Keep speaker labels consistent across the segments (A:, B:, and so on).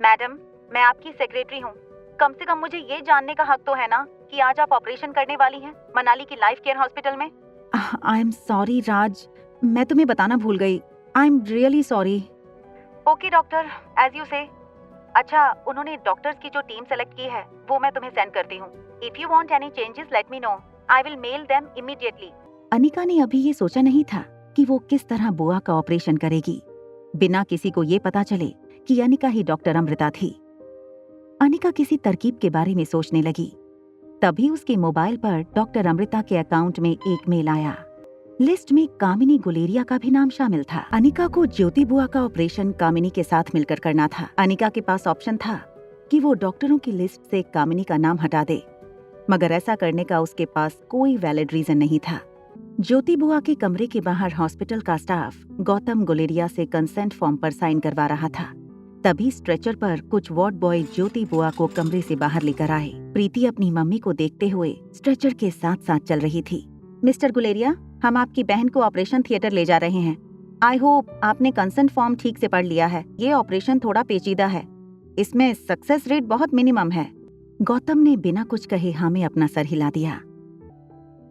A: Madam, मैं आपकी secretary हूँ। कम से कम मुझे ये जानने का हक तो है ना कि आज आप ऑपरेशन करने वाली हैं मनाली की लाइफ केयर हॉस्पिटल में।
B: आई एम सॉरी राज, मैं तुम्हें बताना भूल गई। I am really sorry.
A: Okay doctor, as you say. अच्छा, उन्होंने डॉक्टर्स की जो टीम सेलेक्ट की है वो मैं तुम्हें सेंड करती हूँ। If you want any changes let me know, I will mail them immediately.
B: Anika ने अभी ये सोचा नहीं था कि वो किस तरह बुआ का ऑपरेशन करेगी बिना किसी को ये पता चले कि अनिका ही डॉक्टर अमृता थी। अनिका किसी तरकीब के बारे में सोचने लगी। तभी उसके मोबाइल पर डॉक्टर अमृता के अकाउंट में एक मेल आया। लिस्ट में कामिनी गुलेरिया का भी नाम शामिल था। अनिका को ज्योति बुआ का ऑपरेशन कामिनी के साथ मिलकर करना था। अनिका के पास ऑप्शन था कि वो डॉक्टरों की लिस्ट से कामिनी का नाम हटा दे, मगर ऐसा करने का उसके पास कोई वैलिड रीजन नहीं था। ज्योति बुआ के कमरे के बाहर हॉस्पिटल का स्टाफ गौतम गुलेरिया से कंसेंट फॉर्म पर साइन करवा रहा था। तभी स्ट्रेचर पर कुछ वार्ड बॉय ज्योति बुआ को कमरे से बाहर लेकर आए। प्रीति अपनी मम्मी को देखते हुए स्ट्रेचर के साथ साथ चल रही थी। मिस्टर गुलेरिया, हम आपकी बहन को ऑपरेशन थिएटर ले जा रहे हैं। आई होप आपने कंसेंट फॉर्म ठीक से पढ़ लिया है। ये ऑपरेशन थोड़ा पेचीदा है, इसमें सक्सेस रेट बहुत मिनिमम है। गौतम ने बिना कुछ कहे हाँ में अपना सर हिला दिया।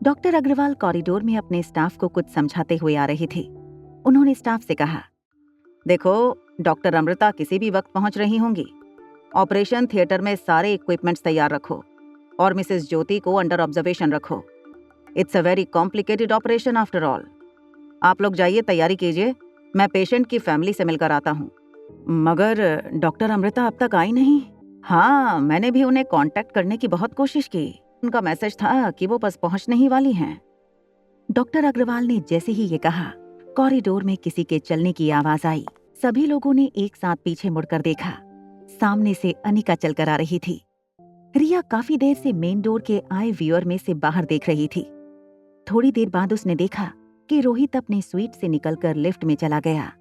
B: डॉक्टर अग्रवाल कॉरिडोर में अपने स्टाफ को कुछ समझाते हुए आ रहे थे। उन्होंने स्टाफ से कहा, देखो, डॉक्टर अमृता किसी भी वक्त पहुंच रही होंगी। ऑपरेशन थिएटर में सारे इक्विपमेंट्स तैयार रखो और मिसेस ज्योति को अंडर ऑब्जर्वेशन रखो। It's a very complicated operation after all. आप लोग जाइए, तैयारी कीजिए, मैं पेशेंट की फैमिली से मिलकर आता हूँ। मगर डॉक्टर अमृता अब तक आई नहीं। हाँ, मैंने भी उन्हें कांटेक्ट करने की बहुत कोशिश की। उनका मैसेज था कि वो बस पहुंचने ही वाली हैं। डॉक्टर अग्रवाल ने जैसे ही ये कहा, कॉरिडोर में किसी के चलने की आवाज आई। सभी लोगों ने एक साथ पीछे मुड़कर देखा। सामने से अनिका चलकर आ रही थी। रिया काफी देर से मेन डोर के आए व्यूअर में से बाहर देख रही थी। थोड़ी देर बाद उसने देखा कि रोहित अपने स्वीट से निकलकर लिफ्ट में चला गया।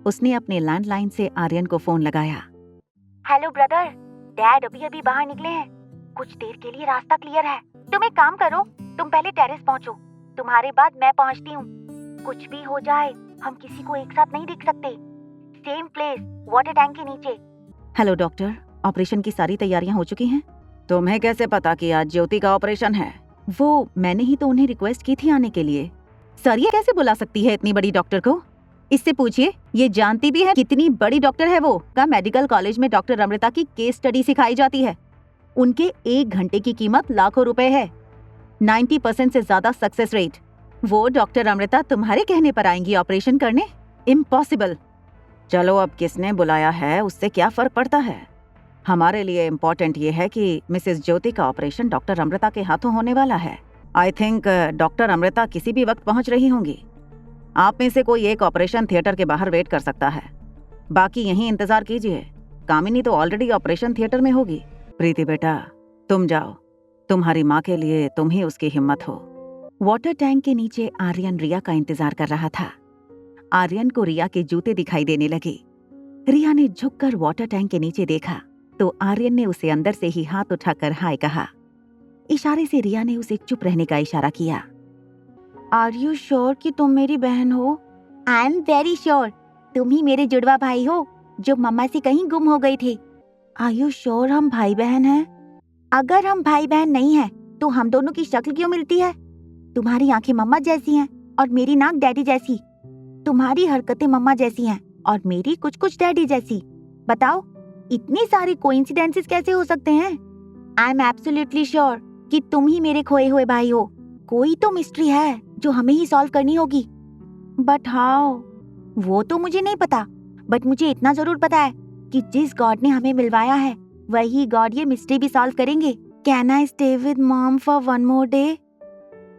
B: उसने अपने लैंडलाइन से आर्यन को फोन लगाया।
A: हेलो ब्रदर, डैड अभी अभी बाहर निकले हैं। कुछ देर के लिए रास्ता क्लियर है। तुम एक काम करो, तुम पहले टेरेस पहुंचो, तुम्हारे बाद मैं पहुंचती हूँ। कुछ भी हो जाए हम किसी को एक साथ नहीं देख सकते। सेम प्लेस, वाटर टैंक के नीचे।
B: हेलो डॉक्टर, ऑपरेशन की सारी तैयारियां हो चुकी हैं। तुम्हें कैसे पता कि आज ज्योति का ऑपरेशन है? वो मैंने ही तो उन्हें रिक्वेस्ट की थी आने के लिए। सर, ये कैसे बुला सकती है इतनी बड़ी डॉक्टर को? इससे पूछिए, ये जानती भी है कितनी बड़ी डॉक्टर है वो। का मेडिकल कॉलेज में डॉक्टर अमृता की केस स्टडी सिखाई जाती है। उनके 1 घंटे की कीमत लाखों रुपए है। 90% से ज्यादा सक्सेस रेट। वो डॉक्टर अमृता तुम्हारे कहने पर आएंगी ऑपरेशन करने? इम्पॉसिबल। चलो, अब किसने बुलाया है उससे क्या फर्क पड़ता है। हमारे लिए इम्पोर्टेंट ये है कि मिसेस ज्योति का ऑपरेशन डॉक्टर अमृता के हाथों होने वाला है। आई थिंक डॉक्टर अमृता किसी भी वक्त पहुंच रही होंगी। आप में से कोई एक ऑपरेशन थिएटर के बाहर वेट कर सकता है, बाकी यहीं इंतजार कीजिए। कामिनी तो ऑलरेडी ऑपरेशन थिएटर में होगी। प्रीति बेटा, तुम जाओ, तुम्हारी माँ के लिए तुम ही उसकी हिम्मत हो। वाटर टैंक के नीचे आर्यन रिया का इंतजार कर रहा था। आर्यन को रिया के जूते दिखाई देने लगे। रिया ने झुककर वाटर टैंक के नीचे देखा तो आर्यन ने उसे अंदर से ही हाथ उठाकर हाय कहा। इशारे से रिया ने उसे चुप रहने का इशारा किया। आर यू श्योर कि तुम मेरी बहन हो?
A: आई एम वेरी श्योर, तुम ही मेरे जुड़वा भाई हो जो मम्मा से कहीं गुम हो गए थे।
B: आर यू श्योर हम भाई बहन हैं?
A: अगर हम भाई बहन नहीं हैं, तो हम दोनों की शक्ल क्यों मिलती है? तुम्हारी आंखें मम्मा जैसी हैं और मेरी नाक डैडी जैसी। तुम्हारी हरकतें मम्मा जैसी हैं और मेरी कुछ कुछ डैडी जैसी। बताओ, इतने सारे कोइंसिडेंसेस कैसे हो सकते हैं? आई एम एब्सोल्युटली श्योर कि तुम ही मेरे खोए हुए भाई हो। कोई तो मिस्ट्री है जो हमें ही सॉल्व करनी होगी। But how? वो तो मुझे नहीं पता, बट मुझे इतना जरूर पता है कि जिस गॉड ने हमें मिलवाया है वही गॉड ये मिस्ट्री भी सॉल्व करेंगे। Can I stay with mom for one more day?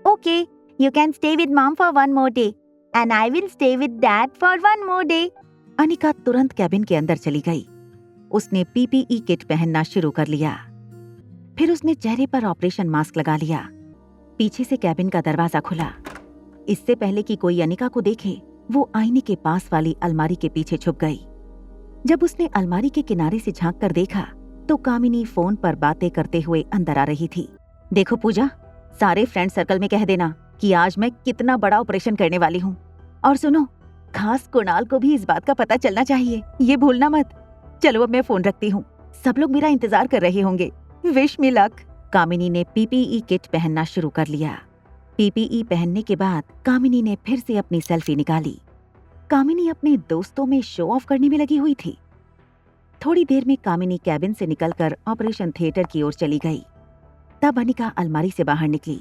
A: Okay, you can stay with mom for one more day and I will stay with dad for one more day.
B: Anika तुरंत cabin के अंदर चली गई। उसने PPE kit पहनना शुरू कर लिया। फिर उसने चेहरे पर ऑपरेशन मास्क लगा लिया। पीछे से कैबिन का दरवाजा खुला। इससे पहले कि कोई अनिका को देखे, वो आईने के पास वाली अलमारी के पीछे छुप गई। जब उसने अलमारी के किनारे से झांक कर देखा तो कामिनी फोन पर बातें करते हुए अंदर आ रही थी। देखो पूजा, सारे फ्रेंड सर्कल में कह देना कि आज मैं कितना बड़ा ऑपरेशन करने वाली हूँ। और सुनो, खास कुणाल को भी इस बात का पता चलना चाहिए, ये भूलना मत। चलो अब मैं फोन रखती हूँ, सब लोग मेरा इंतजार कर रहे होंगे। Wish me luck. कामिनी ने पीपीई किट पहनना शुरू कर लिया। पीपीई पहनने के बाद कामिनी ने फिर से अपनी सेल्फी निकाली। कामिनी अपने दोस्तों में शो ऑफ करने में लगी हुई थी। थोड़ी देर में कामिनी कैबिन से निकलकर ऑपरेशन थिएटर की ओर चली गई। तब अनिका अलमारी से बाहर निकली।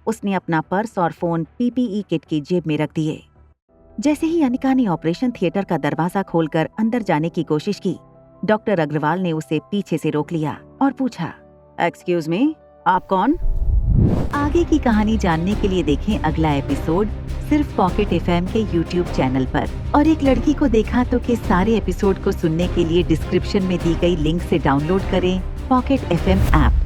B: उसने अपना पर्स और फोन पीपीई किट की जेब में रख दिए। जैसे ही अनिका ने ऑपरेशन थिएटर का दरवाजा खोलकर अंदर जाने की कोशिश की, डॉक्टर अग्रवाल ने उसे पीछे से रोक लिया और पूछा, एक्सक्यूज मी, आप कौन? आगे की कहानी जानने के लिए देखें अगला एपिसोड सिर्फ पॉकेट एफएम के यूट्यूब चैनल पर। और एक लड़की को देखा तो के सारे एपिसोड को सुनने के लिए डिस्क्रिप्शन में दी गई लिंक से डाउनलोड करें पॉकेट एफएम ऐप।